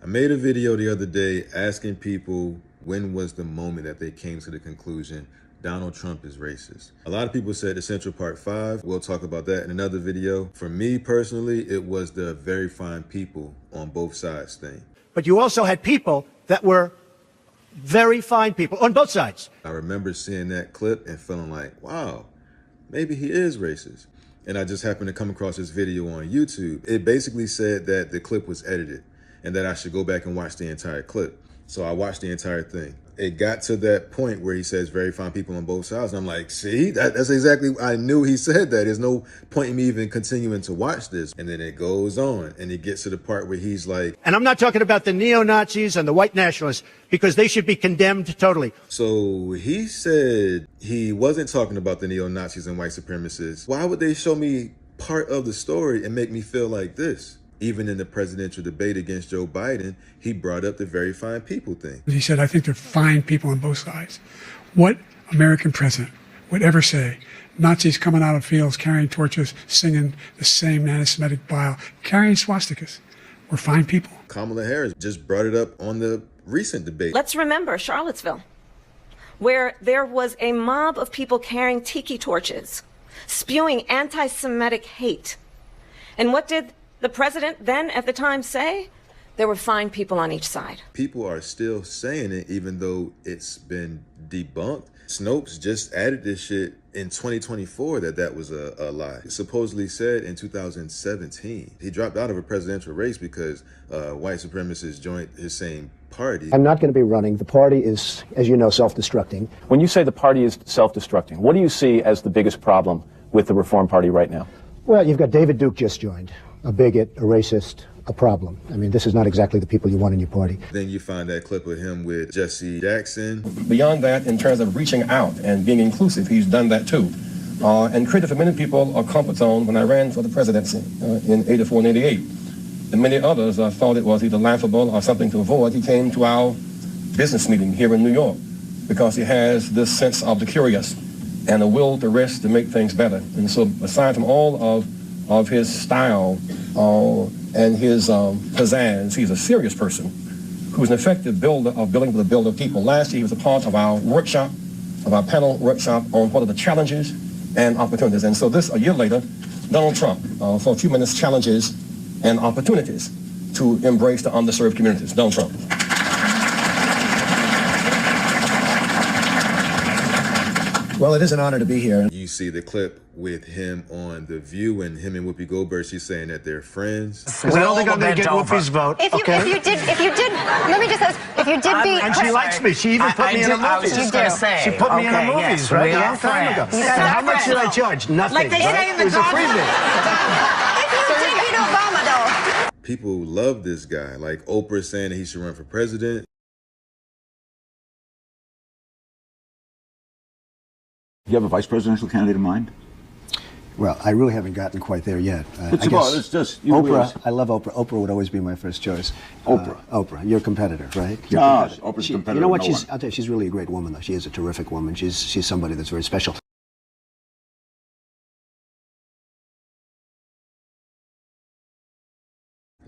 I made a video the other day asking people when was the moment that they came to the conclusion Donald Trump is racist. A lot of people said the Central Park 5. We'll talk about that in another video. For me personally, it was the very fine people on both sides thing. But you also had people that were very fine people on both sides. I remember seeing that clip and feeling like, wow, maybe he is racist. And I just happened to come across this video on YouTube. It basically said that the clip was edited and that I should go back and watch the entire clip. So I watched the entire thing. It got to that point where he says very fine people on both sides. And I'm like, see, that's exactly, I knew he said that. There's no point in me even continuing to watch this. And then it goes on and it gets to the part where he's like. And I'm not talking about the neo-Nazis and the white nationalists because they should be condemned totally. So he said he wasn't talking about the neo-Nazis and white supremacists. Why would they show me part of the story and make me feel like this? Even in the presidential debate against Joe Biden, he brought up the very fine people thing. He said, I think they're fine people on both sides. What American president would ever say, Nazis coming out of fields, carrying torches, singing the same anti-Semitic bile, carrying swastikas, were fine people? Kamala Harris just brought it up on the recent debate. Let's remember Charlottesville, where there was a mob of people carrying tiki torches, spewing anti-Semitic hate. And what did the president then at the time say? There were fine people on each side. People are still saying it even though it's been debunked. Snopes just added this shit in 2024 that was a lie. It supposedly said in 2017. He dropped out of a presidential race because white supremacists joined his same party. I'm not going to be running. The party is, as you know, self-destructing. When you say the party is self-destructing, what do you see as the biggest problem with the Reform Party right now? Well, you've got David Duke just joined. A bigot, a racist, a problem. I mean, this is not exactly the people you want in your party. Then you find that clip of him with Jesse Jackson. Beyond that, in terms of reaching out and being inclusive, he's done that too. And created for many people a comfort zone when I ran for the presidency in 84 and 88. And many others thought it was either laughable or something to avoid. He came to our business meeting here in New York because he has this sense of the curious and a will to risk to make things better. And so aside from all of his style and his pizzazz, he's a serious person who's an effective builder of building of people. Last year, he was a part of our workshop, of our panel workshop on what are the challenges and opportunities. And so a year later, Donald Trump, for a few minutes, challenges and opportunities to embrace the underserved communities. Donald Trump. Well, it is an honor to be here. You see the clip with him on The View and him and Whoopi Goldberg, she's saying that they're friends. I don't think I'm going to get Whoopi's vote. If you did, let me just ask, if you did beat... And she likes me. She even put me in a movie. I was just going to say. She put me in a movies, right? A long time ago. And how much did I charge? Nothing. Like they say in the Godfather. If you did beat Obama, though. People love this guy. Like Oprah saying that he should run for president. Do you have a vice presidential candidate in mind? Well, I really haven't gotten quite there yet. It's just Oprah. I love Oprah. Oprah would always be my first choice. Oprah, your competitor, right? Oprah's a competitor. You know what? I'll tell you, she's really a great woman, though. She is a terrific woman. She's somebody that's very special.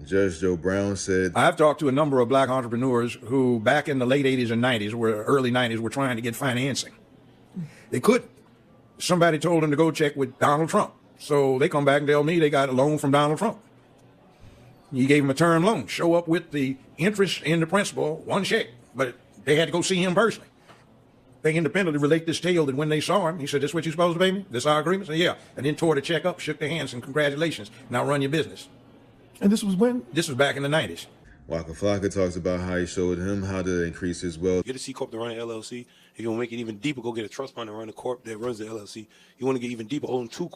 Judge Joe Brown said, I've talked to a number of black entrepreneurs who back in the late 80s and 90s, early 90s, were trying to get financing. They couldn't. Somebody told them to go check with Donald Trump. So they come back and tell me they got a loan from Donald Trump. He gave them a term loan. Show up with the interest in the principal, one check. But they had to go see him personally. They independently relate this tale that when they saw him, he said, this what you supposed to pay me? This our agreement? I said, yeah. And then tore the check up, shook their hands, and congratulations. Now run your business. And this was when? This was back in the 90s. Waka Flocka talks about how he showed him how to increase his wealth. Get a C Corp to run an LLC. If you want to make it even deeper, go get a trust fund and run a corp that runs the LLC. You want to get even deeper, own two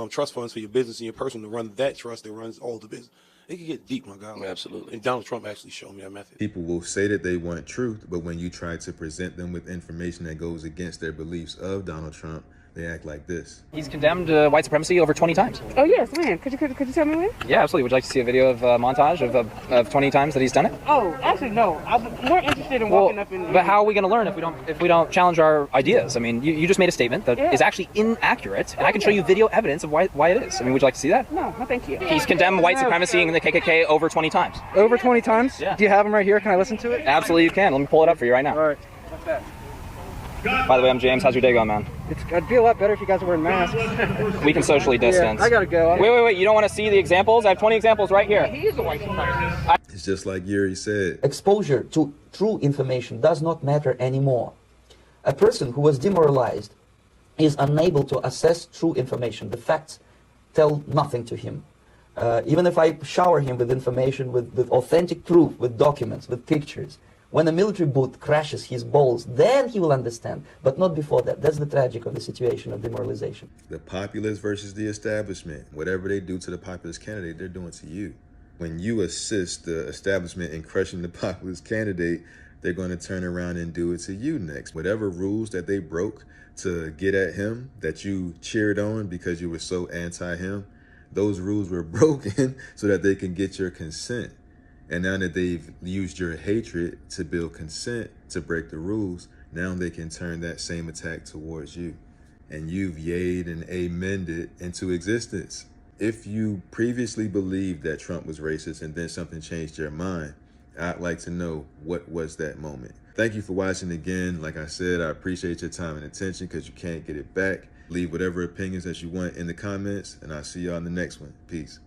trust funds for your business and your person to run that trust that runs all the business. It can get deep, my guy. Absolutely. And Donald Trump actually showed me that method. People will say that they want truth, but when you try to present them with information that goes against their beliefs of Donald Trump, they act like this. He's condemned white supremacy over 20 times. Oh, yes, when? Could you tell me when? Yeah, absolutely. Would you like to see a video of montage of 20 times that he's done it? Oh, actually, no. I'm more interested in walking up in... But how are we going to learn if we don't challenge our ideas? I mean, you just made a statement that is actually inaccurate, and I can show you video evidence of why it is. I mean, would you like to see that? No, thank you. He's condemned white supremacy and the KKK over 20 times. Over 20 times? Yeah. Do you have him right here? Can I listen to it? Absolutely, you can. Let me pull it up for you right now. All right. By the way, I'm James. How's your day going, man? It'd be a lot better if you guys were wearing masks. We can socially distance. Yeah, I gotta go. Wait. You don't want to see the examples? I have 20 examples right here. He is a white supremacist. It's just like Yuri said. Exposure to true information does not matter anymore. A person who was demoralized is unable to assess true information. The facts tell nothing to him. Even if I shower him with information, with authentic proof, with documents, with pictures, when a military boot crashes his balls, then he will understand, but not before that. That's the tragic of the situation of demoralization. The populace versus the establishment. Whatever they do to the populist candidate, they're doing to you. When you assist the establishment in crushing the populist candidate, they're going to turn around and do it to you next. Whatever rules that they broke to get at him, that you cheered on because you were so anti-him, those rules were broken so that they can get your consent. And now that they've used your hatred to build consent to break the rules, now they can turn that same attack towards you. And you've yayed and amened it into existence. If you previously believed that Trump was racist and then something changed your mind, I'd like to know what was that moment. Thank you for watching again. Like I said, I appreciate your time and attention because you can't get it back. Leave whatever opinions that you want in the comments, and I'll see y'all in the next one. Peace.